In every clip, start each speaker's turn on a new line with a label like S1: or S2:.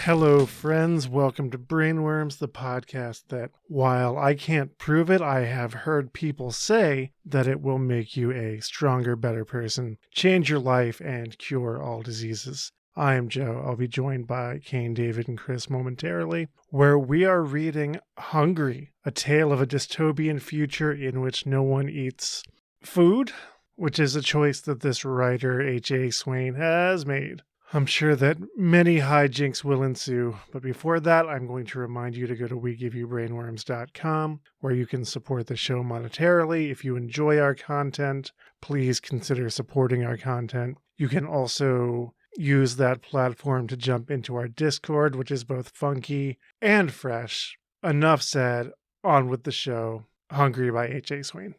S1: Hello, friends. Welcome to Brainworms, the podcast that, while I can't prove it, I have heard people say that it will make you a stronger, better person, change your life, and cure all diseases. I am Joe. I'll be joined by Kaine, David, and Chris momentarily, where we are reading Hungry, a tale of a dystopian future in which no one eats food, which is a choice that this writer, H.A. Swain, has made. I'm sure that many hijinks will ensue, but before that, I'm going to remind you to go to WeGiveYouBrainworms.com, where you can support the show monetarily. If you enjoy our content, please consider supporting our content. You can also use that platform to jump into our Discord, which is both funky and fresh. Enough said, on with the show. Hungry by H.A. Swain.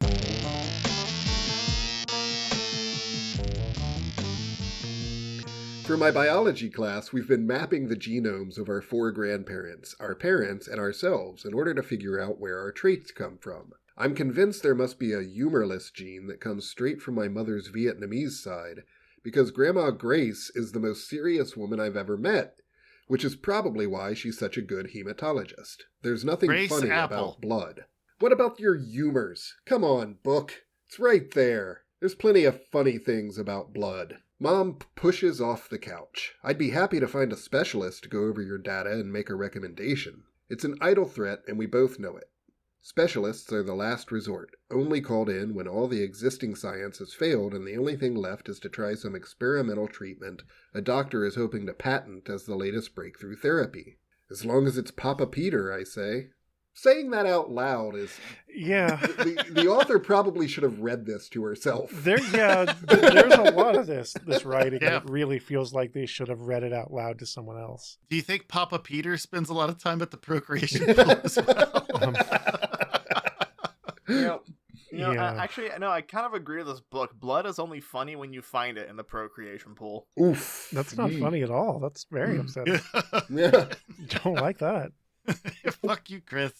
S2: For my biology class, we've been mapping the genomes of our 4 grandparents, our parents, and ourselves in order to figure out where our traits come from. I'm convinced there must be a humorless gene that comes straight from my mother's Vietnamese side, because Grandma Grace is the most serious woman I've ever met, which is probably why she's such a good hematologist. There's nothing
S3: Grace
S2: funny
S3: Apple.
S2: about blood. What about your humors? Come on, book. It's right there. There's plenty of funny things about blood. Mom pushes off the couch. I'd be happy to find a specialist to go over your data and make a recommendation. It's an idle threat, and we both know it. Specialists are the last resort, only called in when all the existing science has failed and the only thing left is to try some experimental treatment a doctor is hoping to patent as the latest breakthrough therapy. As long as it's Papa Peter, I say. Saying that out loud is...
S1: Yeah.
S2: The author probably should have read this to herself.
S1: There's a lot of this writing
S3: Yeah.
S1: that really feels like they should have read it out loud to someone else.
S3: Do you think Papa Peter spends a lot of time at the procreation pool as well?
S4: Actually, no, I kind of agree with this book. Blood is only funny when you find it in the procreation pool.
S2: Oof.
S1: That's not funny at all. That's very upsetting.
S2: Yeah.
S1: Don't like that.
S3: Fuck you, Chris.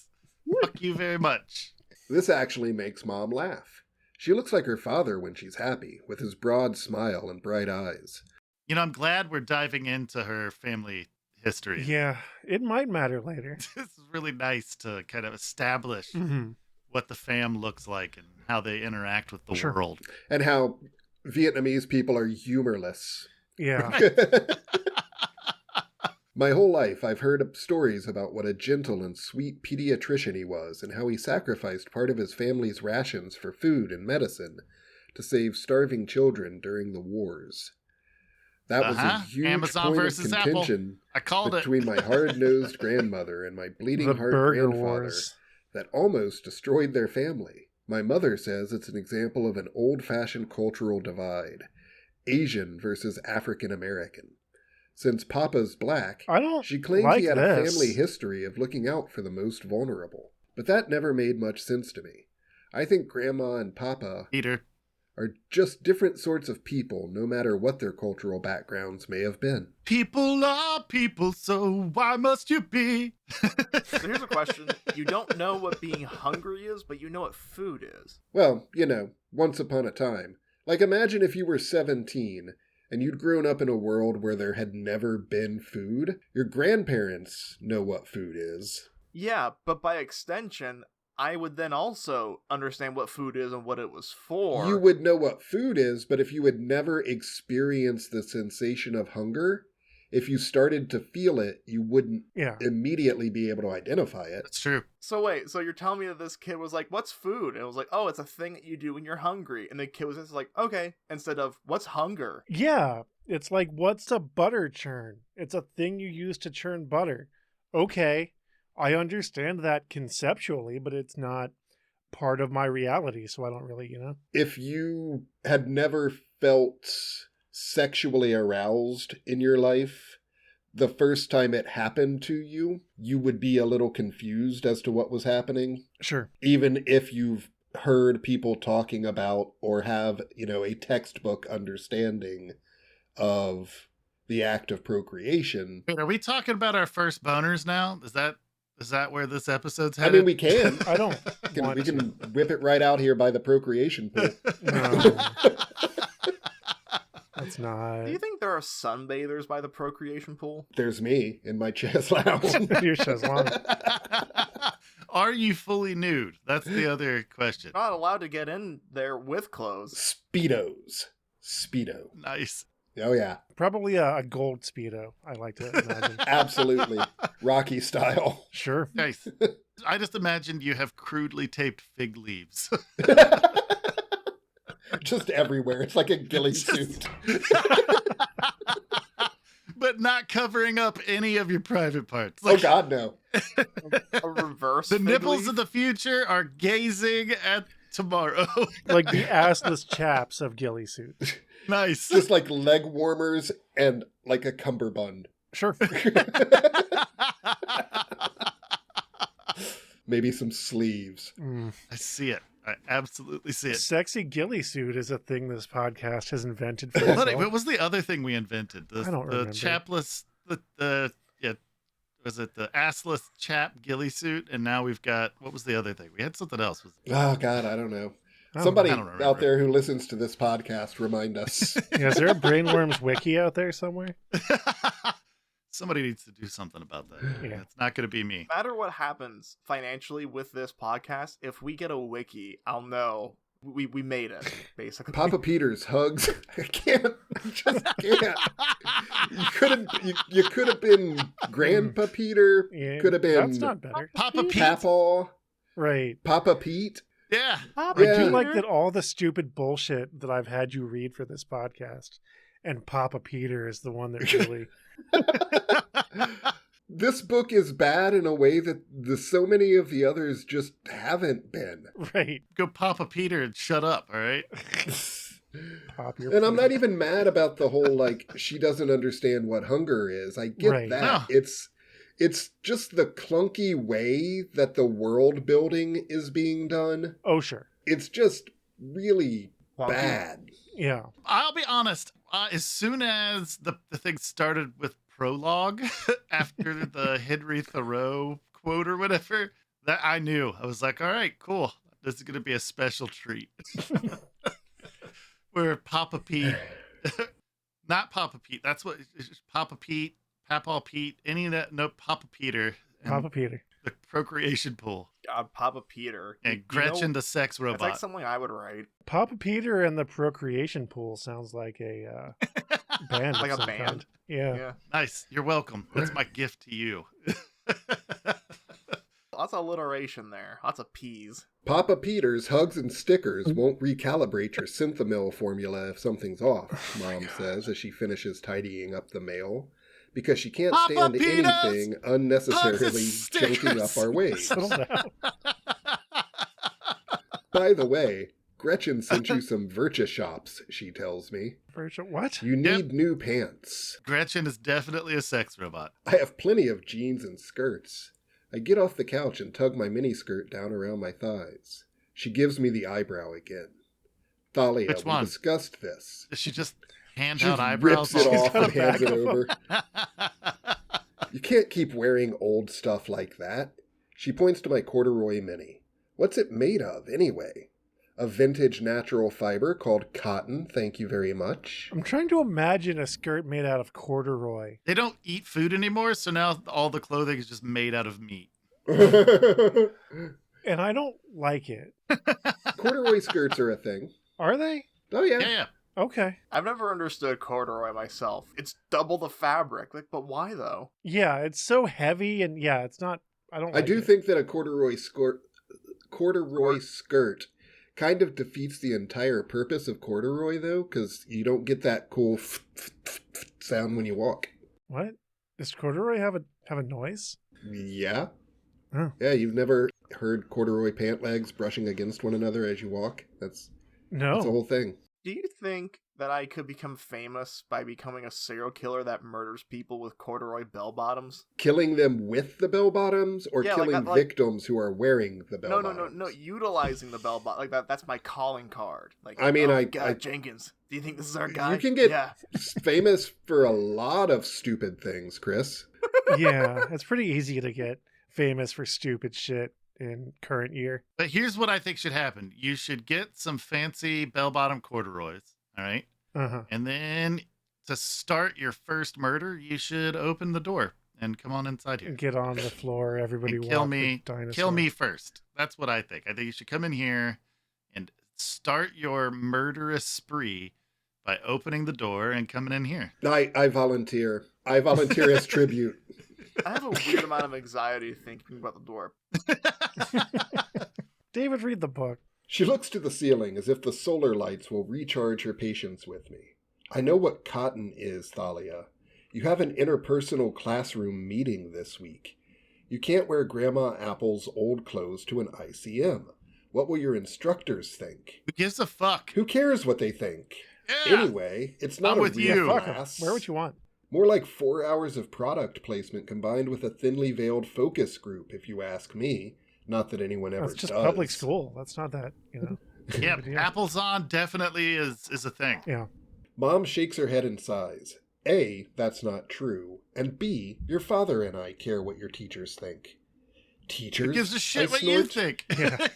S3: Fuck you very much.
S2: This actually makes Mom laugh. She looks like her father when she's happy, with his broad smile and bright eyes.
S3: You know, I'm glad we're diving into her family history.
S1: Yeah, it might matter later.
S3: This is really nice to kind of establish
S1: Mm-hmm.
S3: what the fam looks like and how they interact with the
S1: Sure.
S3: world.
S2: And how Vietnamese people are humorless.
S1: Yeah.
S2: My whole life, I've heard stories about what a gentle and sweet pediatrician he was and how he sacrificed part of his family's rations for food and medicine to save starving children during the wars. That was a huge
S3: Amazon
S2: point of
S3: versus Apple.
S2: contention
S3: I called
S2: between my hard-nosed grandmother and my bleeding
S1: The
S2: heart
S1: Burger
S2: grandfather
S1: Wars.
S2: that almost destroyed their family. My mother says it's an example of an old-fashioned cultural divide. Asian versus African American. Since Papa's black,
S1: I don't
S2: she claims
S1: like
S2: he had
S1: this.
S2: a family history of looking out for the most vulnerable. But that never made much sense to me. I think Grandma and Papa
S3: Peter.
S2: are just different sorts of people, no matter what their cultural backgrounds may have been.
S3: People are people, so why must you be?
S4: So here's a question. You don't know what being hungry is, but you know what food is.
S2: Well, once upon a time. Like, imagine if you were 17 and you'd grown up in a world where there had never been food. Your grandparents know what food is.
S4: Yeah, but by extension, I would then also understand what food is and what it was for.
S2: You would know what food is, but if you had never experienced the sensation of hunger, if you started to feel it, you wouldn't
S1: Yeah.
S2: immediately be able to identify it.
S3: That's true.
S4: So wait, so you're telling me that this kid was like, what's food? And it was like, oh, it's a thing that you do when you're hungry. And the kid was just like, okay, instead of, what's hunger?
S1: Yeah. It's like, what's a butter churn? It's a thing you use to churn butter. Okay. I understand that conceptually, but it's not part of my reality, so I don't really,
S2: If you had never felt sexually aroused in your life, the first time it happened to you, you would be a little confused as to what was happening.
S1: Sure.
S2: Even if you've heard people talking about or have, a textbook understanding of the act of procreation.
S3: Wait, are we talking about our first boners now? Is that where this episode's
S2: I
S3: headed?
S2: mean, we can.
S1: I don't
S2: We can whip it right out here by the procreation pool.
S1: No. It's not.
S4: Do you think there are sunbathers by the procreation pool?
S2: There's me in my chest lounge.
S1: Your show's long.
S3: Are you fully nude? That's the other question.
S4: Not allowed to get in there with clothes.
S2: Speedos. Speedo.
S3: Nice.
S2: Oh, yeah.
S1: Probably a gold Speedo, I like to imagine.
S2: Absolutely. Rocky style.
S1: Sure.
S3: Nice. I just imagined you have crudely taped fig leaves.
S2: Just everywhere. It's like a ghillie suit.
S3: But not covering up any of your private parts.
S2: Oh, God, no.
S4: A reverse
S3: The
S4: fig
S3: nipples
S4: leaf?
S3: of the future are gazing at tomorrow.
S1: Like the assless chaps of ghillie suit.
S3: Nice.
S2: Just like leg warmers and like a cummerbund.
S1: Sure.
S2: Maybe some sleeves.
S3: I see it. I absolutely see it.
S1: Sexy ghillie suit is a thing this podcast has invented for
S3: What
S1: itself.
S3: was the other thing we invented?
S1: I don't
S3: the
S1: remember.
S3: chapless, was it the assless chap ghillie suit? And now we've got, what was the other thing? We had something else.
S2: Oh, God, I don't know.
S1: Oh,
S2: Somebody
S3: I don't remember.
S2: out there who listens to this podcast, remind us.
S1: Yeah, is there a Brainworms wiki out there somewhere?
S3: Somebody needs to do something about that.
S1: Yeah.
S3: It's not going to be me.
S4: No matter what happens financially with this podcast, if we get a wiki, I'll know we made it, basically.
S2: Papa Peter's hugs. I can't. I just can't. You could have been Grandpa Peter.
S1: Yeah,
S2: Could have been
S1: That's not better.
S3: Papa Pete.
S2: Papaw.
S1: Right.
S2: Papa Pete.
S3: Yeah.
S1: I
S2: Yeah.
S1: do like that all the stupid bullshit that I've had you read for this podcast, and Papa Peter is the one that really...
S2: This book is bad in a way that so many of the others just haven't been.
S1: Right.
S3: Go Papa Peter and shut up, all right?
S1: Pop your
S2: And I'm
S1: Peter.
S2: not even mad about the whole, like, she doesn't understand what hunger is. I get
S1: Right.
S2: that.
S3: No.
S2: It's just the clunky way that the world building is being done.
S1: Oh, sure.
S2: It's just really
S4: Wonky.
S2: bad.
S1: Yeah.
S3: I'll be honest. As soon as the thing started with prologue, after the Henry Thoreau quote or whatever, that I knew. I was like, all right, cool. This is going to be a special treat. Where Papa Pete, not Papa Pete, that's what, it's just Papa Pete, Papaw Pete, any of that, no, Papa Peter. and
S1: Papa Peter.
S3: The procreation pool.
S4: God, Papa Peter.
S3: And
S4: You
S3: Gretchen,
S4: know,
S3: the sex robot.
S4: That's like something I would write.
S1: Papa Peter and the Procreation Pool sounds like a band.
S4: Like
S1: of
S4: a
S1: some
S4: band?
S1: kind. Yeah.
S4: Yeah.
S3: Nice. You're welcome. That's my gift to you.
S4: Lots of alliteration there. Lots of P's.
S2: Papa Peter's hugs and stickers won't recalibrate your Synthamil formula if something's off, Mom says as she finishes tidying up the mail. Because she can't
S3: Papa
S2: stand
S3: Peter's
S2: anything
S3: hugs
S2: unnecessarily
S3: and stickers.
S2: choking up our ways.
S1: Settle down.
S2: By the way, Gretchen sent you some Virtua shops, she tells me.
S1: What?
S2: You need new pants.
S3: Gretchen is definitely a sex robot.
S2: I have plenty of jeans and skirts. I get off the couch and tug my miniskirt down around my thighs. She gives me the eyebrow again. Thalia,
S3: Which
S2: we
S3: one?
S2: discussed this.
S3: Does she just hand
S2: She
S3: out eyebrows?
S2: rips it
S1: She's
S2: off
S1: got
S2: and
S1: a
S2: hands
S1: bag
S2: it
S1: of
S2: over. You can't keep wearing old stuff like that. She points to my corduroy mini. What's it made of, anyway? A vintage natural fiber called cotton, thank you very much.
S1: I'm trying to imagine a skirt made out of corduroy.
S3: They don't eat food anymore, so now all the clothing is just made out of meat.
S1: And I don't like it.
S2: Corduroy skirts are a thing.
S1: Are they?
S2: Oh, yeah.
S3: Yeah.
S1: Okay.
S4: I've never understood corduroy myself. It's double the fabric. Like, but why though?
S1: Yeah, it's so heavy and yeah, it's not I don't
S2: I
S1: like
S2: do
S1: it.
S2: think that a corduroy skirt kind of defeats the entire purpose of corduroy, though, because you don't get that cool sound when you walk.
S1: What? Does corduroy have a noise?
S2: Yeah.
S1: Oh.
S2: Yeah, you've never heard corduroy pant legs brushing against one another as you walk? That's the
S1: No.
S2: whole thing.
S4: Do you think that I could become famous by becoming a serial killer that murders people with corduroy bell bottoms?
S2: Killing them with the bell bottoms or
S4: Yeah, like
S2: killing
S4: that, like-
S2: victims who are wearing the bell
S4: No,
S2: bottoms?
S4: utilizing the bell bottom. Like that's my calling card. Like,
S2: I mean,
S4: oh,
S2: I-
S4: God,
S2: I-
S4: Jenkins, do you think this is our guy?
S2: You can get
S4: Yeah.
S2: famous for a lot of stupid things, Chris.
S1: Yeah, it's pretty easy to get famous for stupid shit in current year.
S3: But here's what I think should happen. You should get some fancy bell-bottom corduroys, all right? And then to start your first murder, you should open the door and come on inside here.
S1: Get on the floor. Everybody
S3: And kill
S1: walk
S3: me.
S1: the dinosaur.
S3: Kill me first. That's what I think. I think you should come in here and start your murderous spree by opening the door and coming in here.
S2: I volunteer. I volunteer as tribute.
S4: I have a weird amount of anxiety thinking about the door.
S1: David, read the book.
S2: She looks to the ceiling as if the solar lights will recharge her patience with me. I know what cotton is, Thalia. You have an interpersonal classroom meeting this week. You can't wear Grandma Apple's old clothes to an ICM. What will your instructors think?
S3: Who gives a fuck?
S2: Who cares what they think?
S3: Yeah.
S2: Anyway, it's not
S3: I'm
S2: a
S3: with
S2: real
S3: you.
S2: class.
S1: Wear what you want.
S2: More like 4 hours of product placement combined with a thinly veiled focus group, if you ask me. Not that anyone ever
S1: That's just
S2: does.
S1: public school. That's not that,
S3: Yeah,
S1: big deal.
S3: apples on definitely is a thing.
S1: Yeah.
S2: Mom shakes her head and sighs. A, that's not true. And B, your father and I care what your teachers think. Teachers?
S3: Who gives a shit
S2: I
S3: what you
S2: snort.
S3: think?
S1: Yeah.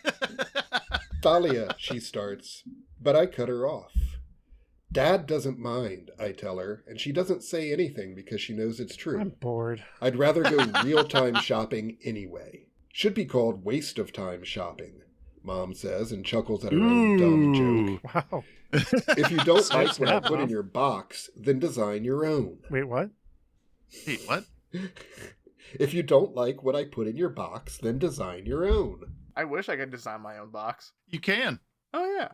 S2: Thalia, she starts, but I cut her off. Dad doesn't mind, I tell her, and she doesn't say anything because she knows it's true.
S1: I'm bored.
S2: I'd rather go real-time shopping anyway. Should be called waste of time shopping, Mom says and chuckles at her own dumb joke.
S1: Wow.
S2: If you don't
S1: So
S2: like what I
S1: snap,
S2: put in
S1: Mom.
S2: your box, then design your own.
S1: Wait, what?
S3: Hey, what?
S2: If you don't like what I put in your box, then design your own.
S4: I wish I could design my own box.
S3: You can.
S4: Oh, yeah.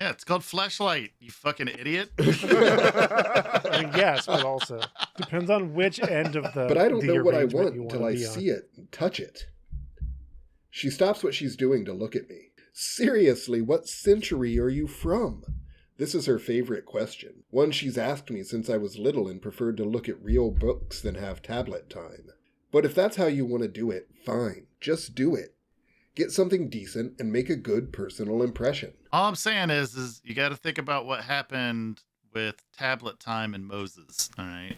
S3: Yeah, it's called Fleshlight, you fucking idiot.
S1: I mean, yes, but also depends on which end of the.
S2: But I don't
S1: the
S2: know what I
S1: arrangement
S2: want
S1: you
S2: until
S1: wanna
S2: I
S1: be on.
S2: see it and touch it. She stops what she's doing to look at me. Seriously, what century are you from? This is her favorite question. One she's asked me since I was little and preferred to look at real books than have tablet time. But if that's how you want to do it, fine. Just do it. Get something decent and make a good personal impression.
S3: All I'm saying is you got to think about what happened with tablet time and Moses, all right?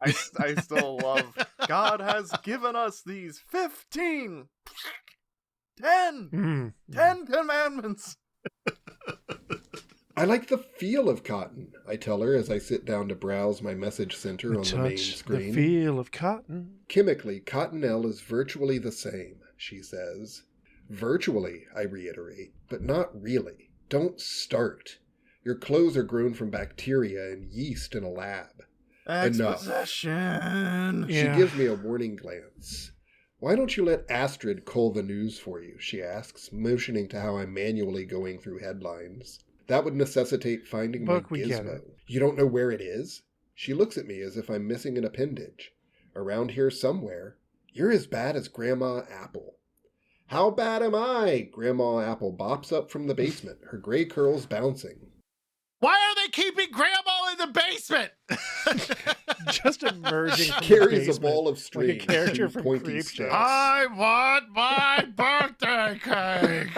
S4: I still love God has given us these 10 commandments.
S2: I like the feel of cotton, I tell her as I sit down to browse my message center on the main
S1: Touch
S2: screen.
S1: the feel of cotton.
S2: Chemically, cottonelle is virtually the same, she says. Virtually, I reiterate, but not really. Don't start. Your clothes are grown from bacteria and yeast in a lab. Enough.
S4: Exposition.
S2: She gives me a warning glance. Why don't you let Astrid cull the news for you, she asks, motioning to how I'm manually going through headlines. That would necessitate finding
S1: Look,
S2: my
S1: we get
S2: gizmo.
S1: it.
S2: You don't know where it is? She looks at me as if I'm missing an appendage. Around here somewhere. You're as bad as Grandma Apple. How bad am I? Grandma Apple bops up from the basement, her gray curls bouncing.
S3: Why are they keeping Grandma in the basement?
S1: Just emerging
S2: She
S1: from the
S2: carries a
S1: basement,
S2: ball of string
S1: like a character
S2: and
S1: from
S2: pointy
S1: Creepshow.
S2: sticks.
S3: I want my birthday cake.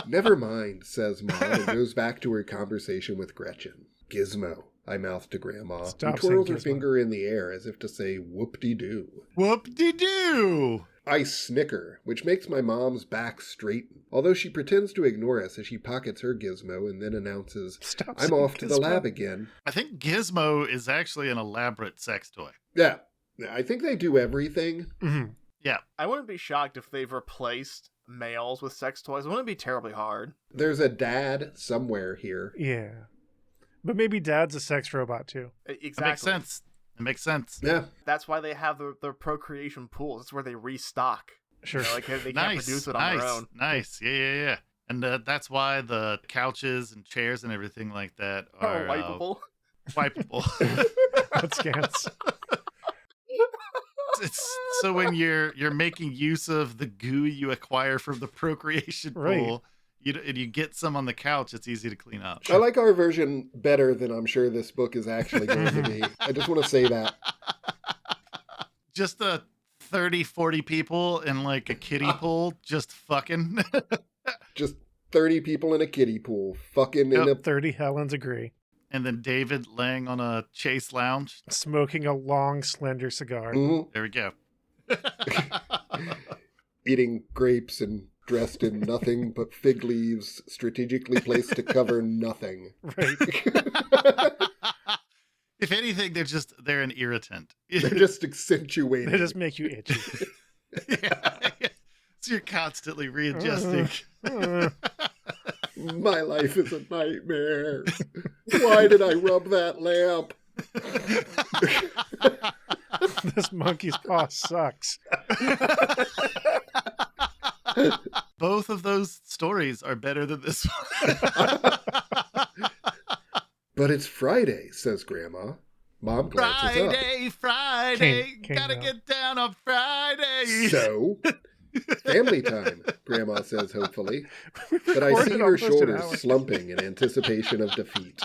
S2: Never mind, says Mom, and goes back to her conversation with Gretchen. Gizmo, I mouth to Grandma,
S1: Stop
S2: who twirls her
S1: saying gizmo.
S2: finger in the air as if to say whoop-de-doo.
S3: Whoop-de-doo.
S2: I snicker, which makes my mom's back straighten, although she pretends to ignore us as she pockets her gizmo and then announces,
S1: Stop
S2: I'm
S1: saying
S2: off to the
S1: gizmo.
S2: lab again.
S3: I think Gizmo is actually an elaborate sex toy.
S2: Yeah, I think they do everything.
S1: Mhm.
S4: I wouldn't be shocked if they've replaced males with sex toys. It wouldn't be terribly hard.
S2: There's a dad somewhere here.
S1: Yeah. But maybe Dad's a sex robot too.
S4: Exactly.
S3: That makes sense. It makes sense.
S2: Yeah,
S4: That's why they have the procreation pools. It's where they restock.
S1: Sure.
S4: You know, like they can't
S3: Nice.
S4: produce it on
S3: nice.
S4: their own.
S3: Nice. Yeah. And that's why the couches and chairs and everything like that are
S4: wipeable.
S3: wipeable.
S1: That scans.
S3: It's so when you're making use of the goo you acquire from the procreation
S1: Right.
S3: pool, you get some on the couch. It's easy to clean up.
S2: I like our version better than I'm sure this book is actually going to be. I just want to say that.
S3: Just the 30, 40 people in like a kiddie pool, just fucking.
S2: Just 30 people in a kiddie pool, fucking in a
S1: 30 Helens agree.
S3: And then David laying on a chase lounge.
S1: Smoking a long, slender cigar.
S2: Mhm.
S3: There we go.
S2: Eating grapes and dressed in nothing but fig leaves, strategically placed to cover nothing.
S1: Right.
S3: If anything, they're an irritant.
S2: They're just accentuating.
S1: They just make you itchy.
S3: Yeah. So you're constantly readjusting.
S2: My life is a nightmare. Why did I rub that lamp?
S1: This monkey's paw sucks.
S3: Both of those stories are better than this one.
S2: But it's Friday, says Grandma. Mom glances up.
S3: Friday,
S1: Kaine
S3: gotta
S1: now.
S3: get down on Friday.
S2: So, family time, Grandma says hopefully. But I
S1: Recorded
S2: see her
S1: almost an
S2: shoulders
S1: hour.
S2: slumping in anticipation of defeat.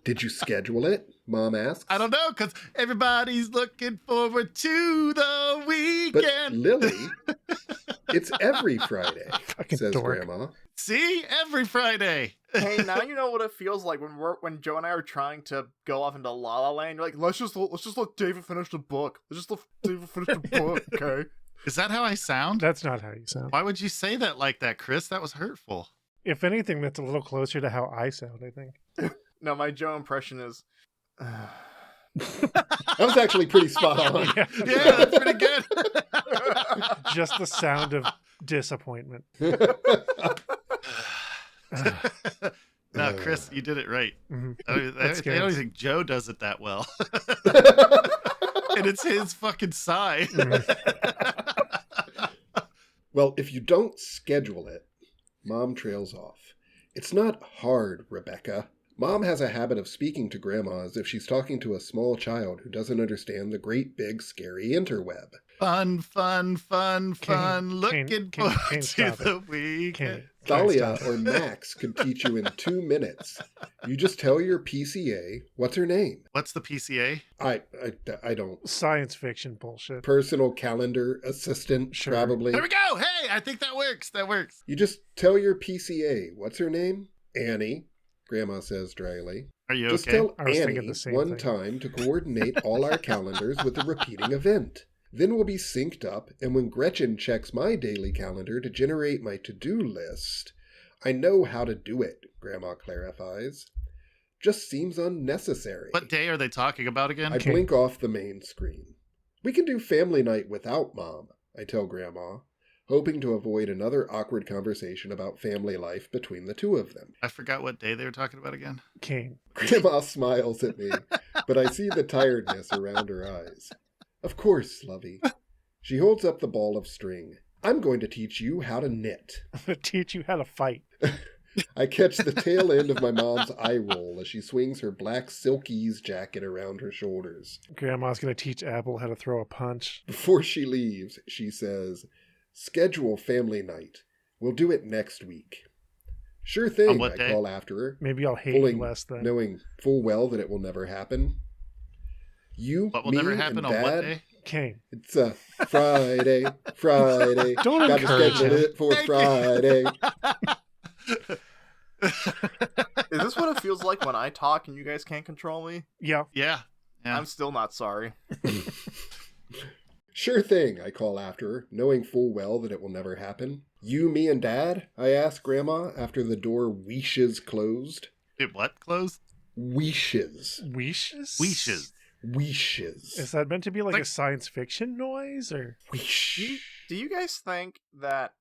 S2: Did you schedule it? Mom asks.
S3: I don't know, because everybody's looking forward to the
S2: But
S3: weekend.
S2: Lily, it's every Friday,
S1: Fucking
S2: says
S1: dork.
S2: Grandma.
S3: See? Every Friday.
S4: Hey, now you know what it feels like when Joe and I are trying to go off into La La Land. You're like, let's just let David finish the book. Let's just let David finish the book, okay?
S3: Is that how I sound?
S1: That's not how you sound.
S3: Why would you say that like that, Chris? That was hurtful.
S1: If anything, that's a little closer to how I sound, I think.
S4: No, my Joe impression is.
S2: That was actually pretty spot on.
S1: Yeah.
S3: Yeah, that's pretty good.
S1: Just the sound of disappointment.
S3: No, Chris, you did it right.
S1: Mhm.
S3: I
S1: That's
S3: don't
S1: good.
S3: think Joe does it that well. And it's his fucking sigh.
S2: Well, if you don't schedule it, Mom trails off. It's not hard, Rebecca. Mom has a habit of speaking to Grandma as if she's talking to a small child who doesn't understand the great, big, scary interweb.
S3: Fun. Looking
S1: Kaine,
S3: forward
S1: Kaine,
S3: to
S1: stop
S3: the weekend.
S1: Kaine,
S2: Thalia
S1: stop.
S2: or Max could teach you in 2 minutes. You just tell your PCA, what's her name?
S3: What's the PCA?
S2: I don't.
S1: Science fiction bullshit.
S2: Personal calendar assistant,
S1: Sure.
S2: probably.
S3: There we go. Hey, I think that works. That works.
S2: You just tell your PCA, what's her name? Annie, Grandma says dryly.
S3: Are you
S2: Just
S3: okay?
S2: tell
S1: I was thinking
S2: Annie
S1: the same
S2: one
S1: thing.
S2: time to coordinate all our calendars with the repeating event. Then we'll be synced up, and when Gretchen checks my daily calendar to generate my to-do list, I know how to do it, Grandma clarifies. Just seems unnecessary.
S3: What day are they talking about again?
S2: I blink off the main screen. We can do family night without Mom, I tell Grandma, hoping to avoid another awkward conversation about family life between the two of them.
S3: I forgot what day they were talking about again.
S1: Kaine.
S2: Grandma smiles at me, but I see the tiredness around her eyes. Of course, lovey. She holds up the ball of string. I'm going to teach you how to knit.
S1: I'm going to teach you how to fight.
S2: I catch the tail end of my mom's eye roll as she swings her black silkies jacket around her shoulders.
S1: Grandma's going to teach Apple how to throw a punch.
S2: Before she leaves, she says, schedule family night. We'll do it next week. Sure
S3: On
S2: thing,
S3: what
S2: I
S3: day?
S2: call after her,
S1: Maybe I'll hate
S2: fully
S1: you less then.
S2: knowing full well that it will never happen. You,
S3: What will
S2: me,
S3: never happen
S2: and
S3: on
S2: Dad,
S3: what day?
S1: Kaine.
S2: It's a Friday.
S1: Don't
S2: Got to
S1: encourage
S2: schedule
S1: him.
S2: it for
S3: Thank you.
S2: Friday.
S4: Is this what it feels like when I talk and you guys can't control me?
S1: Yeah.
S3: Yeah.
S4: I'm still not sorry.
S2: Sure thing, I call after her, knowing full well that it will never happen. You, me, and Dad? I ask Grandma after the door wheeshes closed.
S3: It what closed?
S2: Wheeshes.
S1: Weeshes?
S3: Weeshes.
S2: Wheeshes.
S1: Is that meant to be like a
S3: Like-
S1: science fiction noise? Or
S2: Wheesh.
S4: Do you guys think that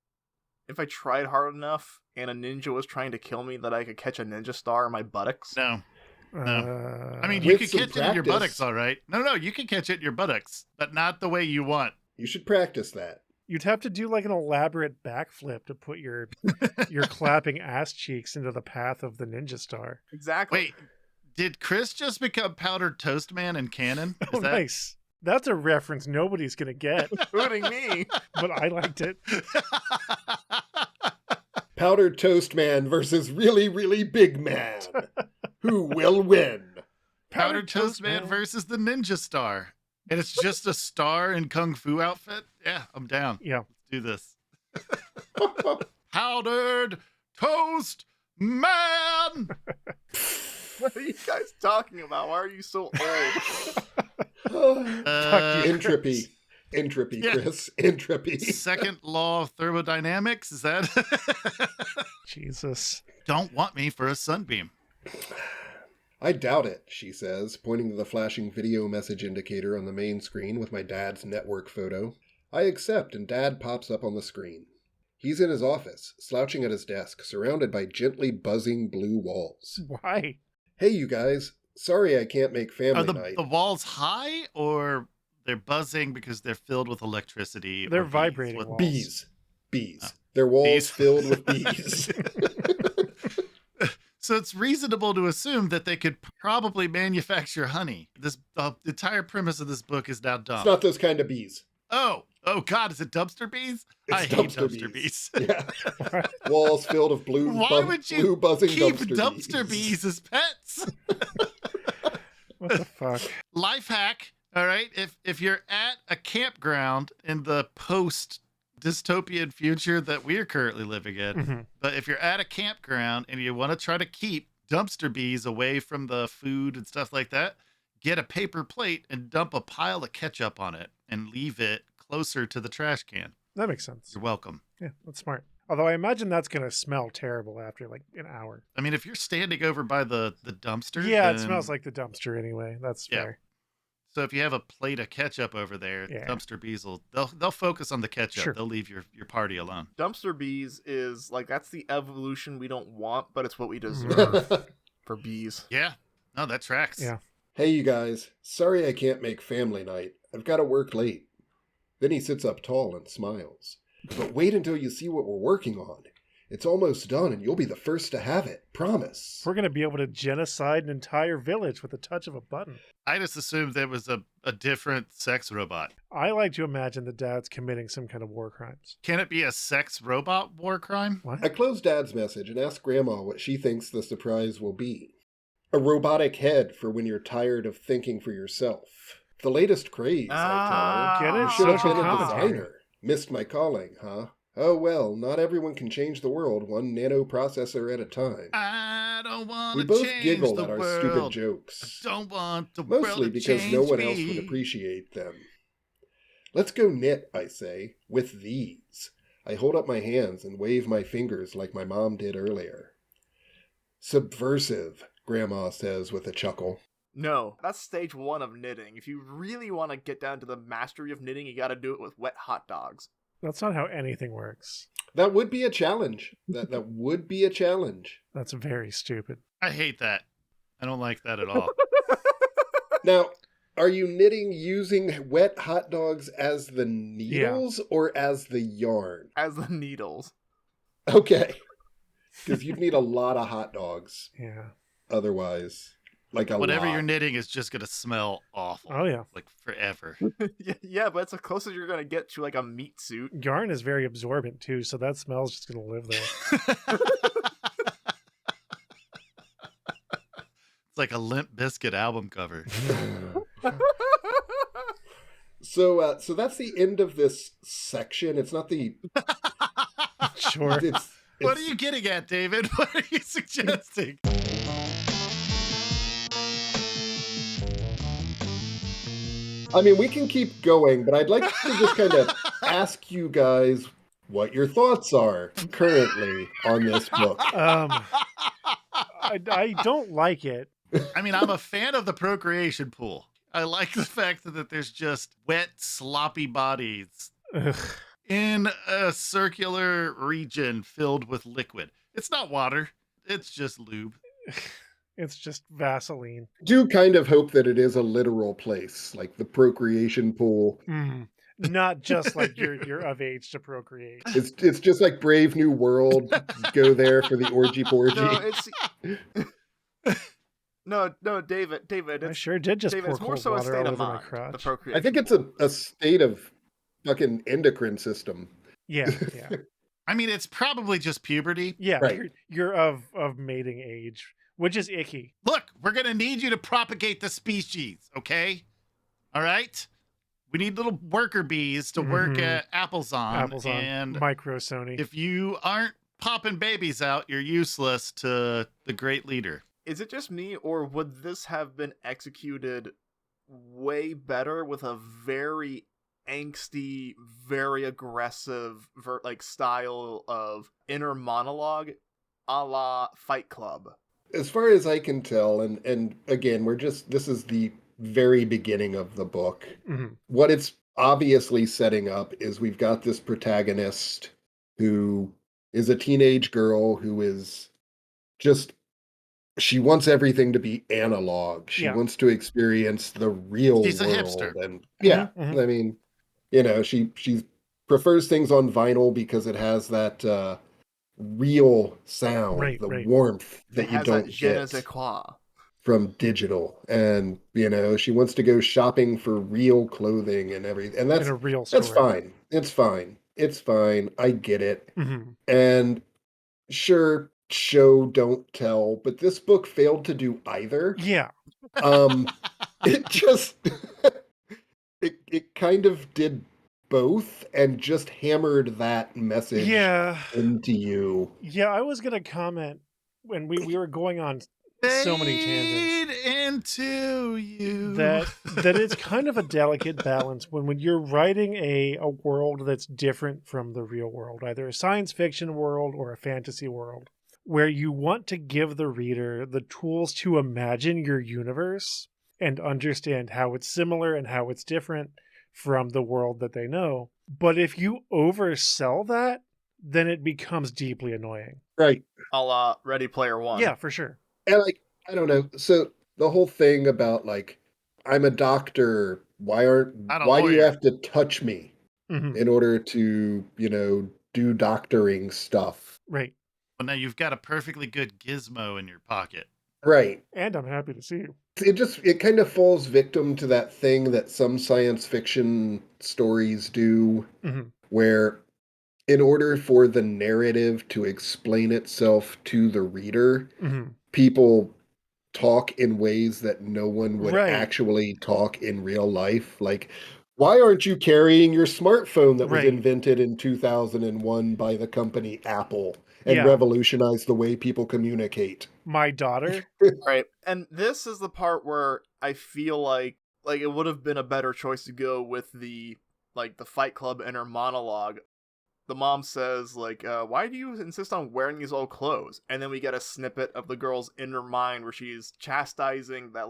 S4: if I tried hard enough and a ninja was trying to kill me, that I could catch a ninja star in my buttocks?
S3: No. I mean,
S2: With
S3: you can
S2: some
S3: catch it in your
S2: practice.
S3: buttocks, all right. No, you can catch it in your buttocks, but not the way you want.
S2: You should practice that.
S1: you'd have to do like an elaborate backflip to put your clapping ass cheeks into the path of the ninja star.
S4: Exactly.
S3: Wait, did Chris just become Powdered Toast Man in canon?
S1: Oh, nice. That's a reference nobody's going to get,
S4: Including me.
S1: but I liked it.
S2: Powdered Toast Man versus Really, Really Big Man. Who will win?
S3: Powdered Toast Man versus the Ninja Star. And it's just a star in Kung Fu outfit? Yeah, I'm down.
S1: Yeah.
S3: Let's do this. Powdered Toast Man!
S4: What are you guys talking about? Why are you so old?
S1: Fuck you.
S2: Entropy. Entropy,
S3: Yeah.
S2: Chris. Entropy.
S3: Second law of thermodynamics, is that?
S1: Jesus.
S3: Don't want me for a sunbeam.
S2: I doubt it, she says, pointing to the flashing video message indicator on the main screen with my dad's network photo. I accept, and Dad pops up on the screen. He's in his office, slouching at his desk, surrounded by gently buzzing blue walls.
S1: Why?
S2: Hey, you guys. Sorry I can't make family
S3: Are
S2: night.
S3: the walls high, or they're buzzing because they're filled with electricity?
S1: They're
S3: or bees?
S1: vibrating
S3: What-
S1: walls.
S2: Bees. Bees.
S3: Oh.
S2: Their walls
S3: Bees?
S2: filled with bees.
S3: So it's reasonable to assume that they could probably manufacture honey. The entire premise of this book is now dumb.
S2: It's not those kind of bees.
S3: Oh God, is it dumpster bees?
S2: It's
S3: I hate dumpster bees.
S2: Yeah. Walls filled of blue,
S3: Why would you
S2: blue buzzing
S3: keep
S2: dumpster
S3: bees as pets?
S1: What the fuck?
S3: Life hack, all right? If you're at a campground in the post dystopian future that we're currently living in,
S1: Mhm.
S3: but if you're at a campground and you want to try to keep dumpster bees away from the food and stuff like that, get a paper plate and dump a pile of ketchup on it and leave it closer to the trash can.
S1: That makes sense.
S3: You're welcome.
S1: Yeah, that's smart. Although I imagine that's going to smell terrible after like an hour.
S3: I mean, if you're standing over by the dumpster,
S1: Yeah, it
S3: then-
S1: smells like the dumpster anyway. That's
S3: Yeah.
S1: fair.
S3: So if you have a plate of ketchup over there,
S1: Yeah.
S3: dumpster bees they'll focus on the ketchup.
S1: Sure.
S3: They'll leave your party alone.
S4: Dumpster bees is like, that's the evolution we don't want, but it's what we
S1: Mm-hmm.
S4: deserve for bees.
S3: Yeah. No, that tracks.
S1: Yeah.
S2: Hey, you guys. Sorry I can't make family night. I've got to work late. Then he sits up tall and smiles. But wait until you see what we're working on. It's almost done and you'll be the first to have it. Promise.
S1: We're going to be able to genocide an entire village with the touch of a button.
S3: I just assumed there was a different sex robot.
S1: I like to imagine the dad's committing some kind of war crimes.
S3: Can it be a sex robot war crime?
S1: What?
S2: I close Dad's message and ask Grandma what she thinks the surprise will be. A robotic head for when you're tired of thinking for yourself. The latest craze, I tell her.
S1: Get it?
S2: You should have
S1: Social
S2: been a
S1: commentary.
S2: designer. Missed my calling, huh? Oh well, not everyone can change the world one nanoprocessor at a time.
S3: I don't want
S2: We
S3: to
S2: both
S3: change
S2: giggle
S3: the
S2: at our
S3: world.
S2: stupid jokes.
S3: I don't want the world
S2: Mostly
S3: to
S2: because
S3: change
S2: no one else
S3: me.
S2: would appreciate them. Let's go knit, I say, with these. I hold up my hands and wave my fingers like my mom did earlier. Subversive, Grandma says with a chuckle.
S4: No, that's stage 1 of knitting. If you really want to get down to the mastery of knitting, you gotta do it with wet hot dogs.
S1: That's not how anything works.
S2: That would be a challenge. That would be a challenge.
S1: That's very stupid.
S3: I hate that. I don't like that at all.
S2: Now, are you knitting using wet hot dogs as the needles or as the yarn?
S4: As the needles.
S2: Okay. Because you'd need a lot of hot dogs
S1: Yeah.
S2: otherwise. Like a
S3: Whatever
S2: lot.
S3: you're knitting is just gonna smell awful.
S1: Oh, yeah.
S3: Like forever.
S4: Yeah, but it's the closest you're gonna get to like a meat suit.
S1: Yarn is very absorbent too, so that smell's just going to live there.
S3: It's like a Limp Bizkit album cover.
S2: So that's the end of this section. It's not the.
S1: Sure.
S3: What are you getting at, David? What are you suggesting?
S2: I mean, we can keep going, but I'd like to just kind of ask you guys what your thoughts are currently on this book.
S1: I don't like it.
S3: I mean, I'm a fan of the procreation pool. I like the fact that there's just wet, sloppy bodies
S1: Ugh.
S3: in a circular region filled with liquid. It's not water. It's just lube.
S1: It's just Vaseline.
S2: Do kind of hope that it is a literal place, like the procreation pool.
S1: Mm. Not just like you're of age to procreate.
S2: It's just like Brave New World. Go there for the orgy porgy.
S4: No, David,
S1: I
S4: it's,
S1: sure did just
S4: David,
S1: pour
S4: it's more
S1: cold
S4: so a
S1: water
S4: state
S1: all
S4: of
S1: over my
S4: mind. The
S1: crotch.
S4: procreation.
S2: I think it's a state of fucking endocrine system.
S1: Yeah, yeah.
S3: I mean, it's probably just puberty.
S1: Yeah,
S2: Right.
S1: you're of mating age, which is icky.
S3: Look, we're going to need you to propagate the species, okay? All right? We need little worker bees to work
S1: Mhm.
S3: at Apples on.
S1: Apples on
S3: And
S1: micro Sony.
S3: if you aren't popping babies out, you're useless to the great leader.
S4: Is it just me, or would this have been executed way better with a very angsty, very aggressive, style of inner monologue, a la Fight Club.
S2: As far as I can tell, and again, this is the very beginning of the book.
S1: Mhm.
S2: What it's obviously setting up is we've got this protagonist who is a teenage girl who is just, she wants everything to be analog. She
S1: Yeah.
S2: wants to experience the real
S3: She's a
S2: world.
S3: hipster.
S2: And yeah,
S1: Mhm.
S2: I mean, she prefers things on vinyl because it has that real sound,
S1: Right,
S2: the
S1: right.
S2: warmth
S4: It
S2: that you
S4: has that
S2: don't
S4: je ne
S2: get
S4: sais quoi.
S2: from digital. And she wants to go shopping for real clothing and everything. And
S1: In a real
S2: that's
S1: story.
S2: fine. It's fine. It's fine. I get it.
S1: Mhm.
S2: And sure, show don't tell, but this book failed to do either.
S1: Yeah.
S2: It just it kind of did both and just hammered that message
S1: Yeah.
S2: into you.
S1: Yeah, I was going to comment when we were going on so many tangents
S3: Fade into you.
S1: that it's kind of a delicate balance when you're writing a world that's different from the real world, either a science fiction world or a fantasy world, where you want to give the reader the tools to imagine your universe and understand how it's similar and how it's different from the world that they know. But if you oversell that, then it becomes deeply annoying.
S2: Right.
S4: A la Ready Player One.
S1: Yeah, for sure.
S2: And I don't know. So the whole thing about I'm a doctor,
S3: Not a
S2: why do you
S3: lawyer.
S2: have to touch me
S1: Mhm.
S2: in order to, do doctoring stuff?
S1: Right.
S3: Well, now you've got a perfectly good gizmo in your pocket.
S2: Right.
S1: And I'm happy to see you.
S2: It kind of falls victim to that thing that some science fiction stories do,
S1: Mhm.
S2: where in order for the narrative to explain itself to the reader,
S1: Mhm.
S2: people talk in ways that no one would
S1: Right.
S2: actually talk in real life. Like, why aren't you carrying your smartphone that was
S1: Right.
S2: invented in 2001 by the company Apple and
S1: Yeah.
S2: revolutionized the way people communicate?
S1: My daughter.
S4: Right. And this is the part where I feel like it would have been a better choice to go with the Fight Club inner monologue. The mom says, why do you insist on wearing these old clothes? And then we get a snippet of the girl's inner mind where she's chastising that,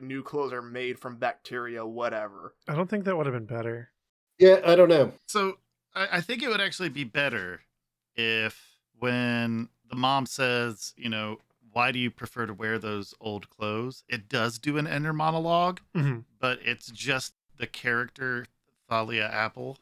S4: new clothes are made from bacteria, whatever.
S1: I don't think that would have been better.
S2: Yeah, I don't know.
S3: So I think it would actually be better if when the mom says, why do you prefer to wear those old clothes? It does do an inner monologue,
S1: Mhm.
S3: but it's just the character Thalia Apple,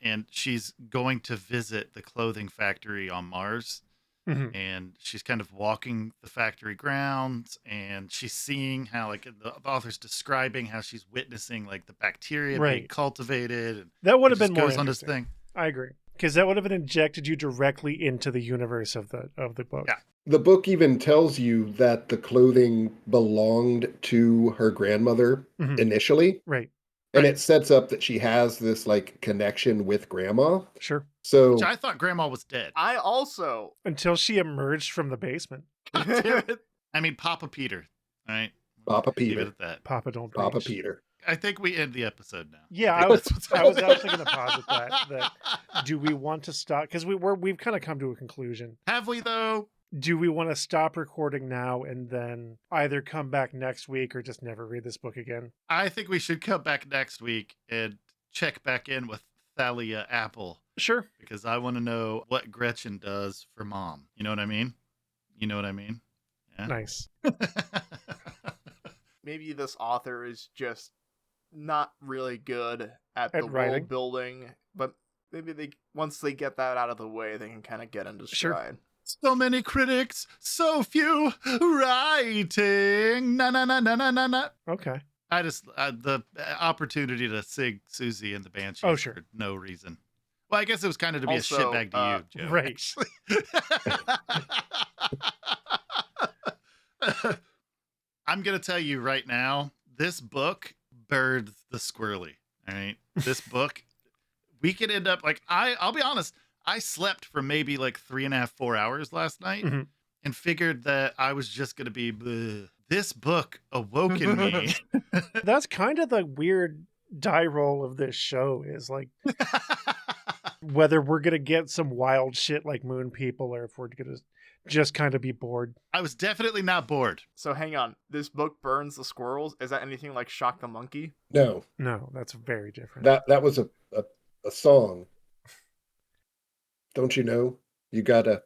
S3: and she's going to visit the clothing factory on Mars.
S1: Mhm.
S3: And she's kind of walking the factory grounds, and she's seeing how the author's describing how she's witnessing the bacteria being
S1: Right.
S3: cultivated. And
S1: That would have
S3: it just
S1: been more
S3: goes on this
S1: interesting.
S3: thing.
S1: I agree. Because that would have injected you directly into the universe of the book.
S3: Yeah.
S2: The book even tells you that the clothing belonged to her grandmother
S1: Mhm.
S2: initially.
S1: Right.
S2: And
S3: Right.
S2: it sets up that she has this connection with grandma.
S1: Sure.
S2: So
S3: Which I thought Grandma was dead.
S4: I also...
S1: Until she emerged from the basement.
S3: Damn it. I mean, Papa Peter. All right.
S2: Papa
S3: Leave it
S2: Peter.
S3: at that.
S1: Papa don't preach.
S2: Papa Peter.
S3: I think we end the episode now.
S1: Yeah,
S3: think
S1: I was
S3: that's what's
S1: I was
S3: happening.
S1: actually going to posit that do we want to stop? Because we've kind of come to a conclusion.
S3: Have we though?
S1: Do we want to stop recording now and then either come back next week or just never read this book again?
S3: I think we should come back next week and check back in with Thalia Apple,
S1: Sure.
S3: because I want to know what Gretchen does for Mom. You know what I mean? You know what I mean? Yeah.
S1: Nice.
S4: Maybe this author is just not really good at the
S1: writing.
S4: world building, but maybe once they get that out of the way, they can kind of get into
S1: Sure.
S4: stride.
S3: So many critics, so few writing. Na na na na na na na.
S1: Okay.
S3: I just the opportunity to sing Susie and the Banshees
S1: Oh, sure.
S3: for no reason. Well, I guess it was kind of to be
S4: Also,
S3: a shitbag to you, Joe.
S1: right.
S3: actually. I'm gonna tell you right now, this book birthed the squirrely. All right, this book, we could end up I'll be honest. I slept for maybe 3.5, 4 hours last night,
S1: Mhm.
S3: and figured that I was just gonna be. Bleh. This book awoke in me.
S1: That's kind of the weird die roll of this show is like whether we're gonna get some wild shit like moon people or if we're gonna just kind of be bored.
S3: I was definitely not bored.
S4: So hang on. This book burns the squirrels. Is that anything like Shock the Monkey?
S2: No,
S1: That's very different.
S2: that was a song. Don't you know? You gotta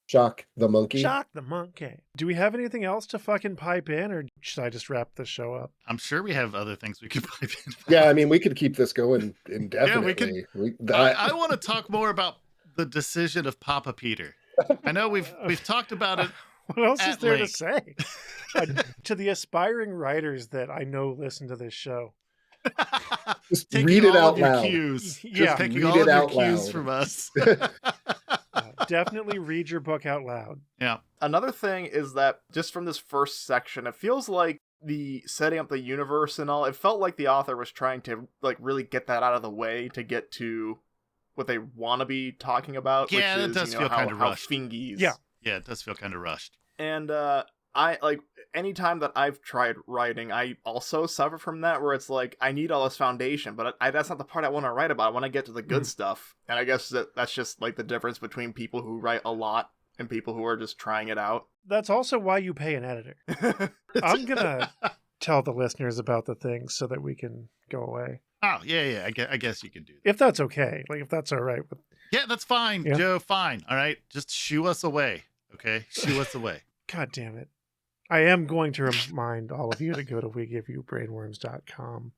S2: shock the monkey.
S1: Shock the monkey. Do we have anything else to fucking pipe in, or should I just wrap the show up?
S3: I'm sure we have other things we could pipe in.
S2: Yeah, I mean, we could keep this going indefinitely.
S3: I want to talk more about the decision of Papa Peter. I know we've talked about it.
S1: What else is there
S3: length.
S1: to say? To the aspiring writers that I know listen to this show,
S2: Just
S3: taking
S2: read it
S3: all
S2: out
S3: of your
S2: loud.
S3: cues.
S1: Yeah.
S3: Just taking
S2: Read
S3: all
S2: it
S3: of your
S2: out
S3: cues
S2: loud.
S3: from us.
S1: definitely read your book out loud.
S3: Yeah.
S4: Another thing is that just from this first section, it feels like the setting up the universe and all, it felt like the author was trying to like really get that out of the way to get to what they want to be talking about.
S3: Yeah,
S4: which
S3: it
S4: is,
S3: does
S4: you know,
S3: feel kind of
S4: how
S3: rushed.
S4: Fingies.
S1: Yeah.
S3: Yeah, it does feel kind of rushed.
S4: And I like anytime that I've tried writing, I also suffer from that where it's like I need all this foundation, but that's not the part I want to write about. I want to get to the good stuff. And I guess that's just like the difference between people who write a lot and people who are just trying it out.
S1: That's also why you pay an editor. I'm gonna tell the listeners about the things so that we can go away.
S3: Oh, yeah. I guess you can do that.
S1: If that's okay. Like, if that's all right.
S3: Yeah, that's fine,
S1: Yeah.
S3: Joe. Fine. All right. Just shoo us away. Okay? Shoo us away.
S1: God damn it. I am going to remind all of you to go to WeGiveYouBrainworms.com.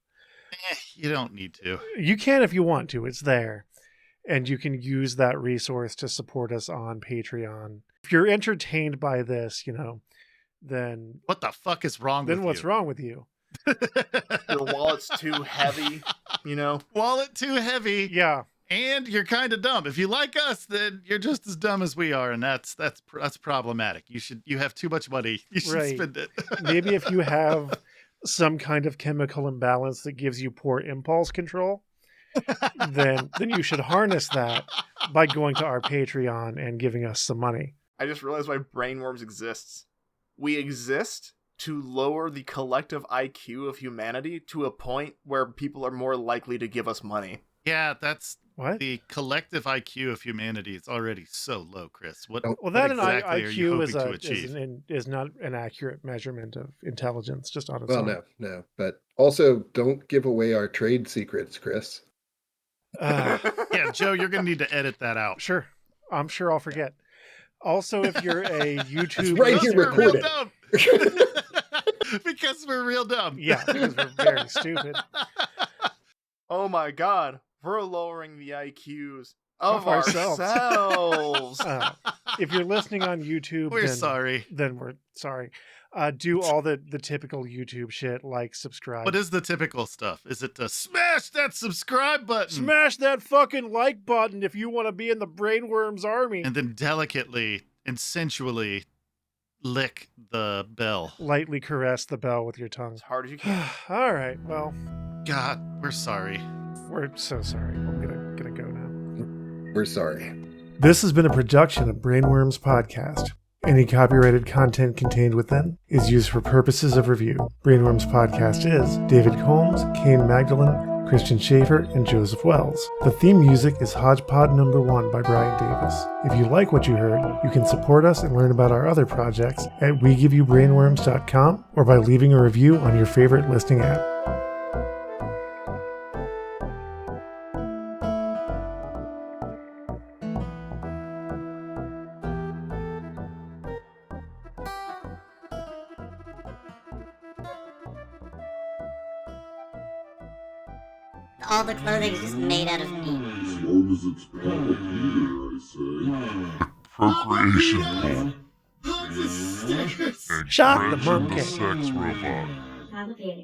S3: You don't need to.
S1: You can if you want to. It's there. And you can use that resource to support us on Patreon. If you're entertained by this, then
S3: What the fuck is wrong with you?
S1: then what's wrong with you?
S4: Your wallet's too heavy, you know?
S3: Wallet too heavy.
S1: Yeah.
S3: And you're kind of dumb. If you like us, then you're just as dumb as we are, and that's problematic. You have too much money. You should
S1: Right.
S3: spend it.
S1: Maybe if you have some kind of chemical imbalance that gives you poor impulse control, then you should harness that by going to our Patreon and giving us some money.
S4: I just realized why Brainworms exists. We exist to lower the collective IQ of humanity to a point where people are more likely to give us money.
S3: Yeah, that's
S1: What?
S3: the collective IQ of humanity. It's already so low, Chris. What?
S1: Well,
S3: what
S1: that
S3: exactly are you
S1: IQ
S3: hoping to achieve?
S1: is not an accurate measurement of intelligence, just on its
S2: Well,
S1: own.
S2: no. But also, don't give away our trade secrets, Chris.
S3: Yeah, Joe, you're gonna need to edit that out.
S1: Sure. I'm sure I'll forget. Also, if you're a YouTube
S2: right here
S3: Because we're real
S2: recorded.
S3: dumb. Because we're real dumb.
S1: Yeah, because we're very stupid.
S4: Oh my god, we're lowering the IQs of
S1: ourselves.
S4: ourselves.
S1: If you're listening on YouTube,
S3: We're
S1: then,
S3: sorry.
S1: Then we're sorry. Do all the typical YouTube shit, like subscribe.
S3: What is the typical stuff? Is it to smash that subscribe button
S1: Smash that fucking like button if you want to be in the Brainworms army.
S3: and then delicately and sensually lick the bell?
S1: Lightly caress the bell with your tongue.
S4: As hard as you can.
S1: All right. Well,
S3: God, we're sorry.
S1: we're so sorry. I'm gonna go now.
S2: We're sorry.
S1: This has been a production of Brainworms Podcast. Any copyrighted content contained within is used for purposes of review. Brainworms Podcast is David Combs, Kaine Magdalen, Christian Schaefer, and Joseph Wells. The theme music is Hodgepod No. 1 by Brian Davis. If you like what you heard, you can support us and learn about our other projects at WeGiveYouBrainworms.com or by leaving a review on your favorite listening app.
S5: All the clothing's just made out of meat.
S6: As long as it's Papa Peter, I say. Procreation. And
S1: Shock the
S6: Gretchen
S1: monkey.
S6: sex robot.
S5: Papa Peter.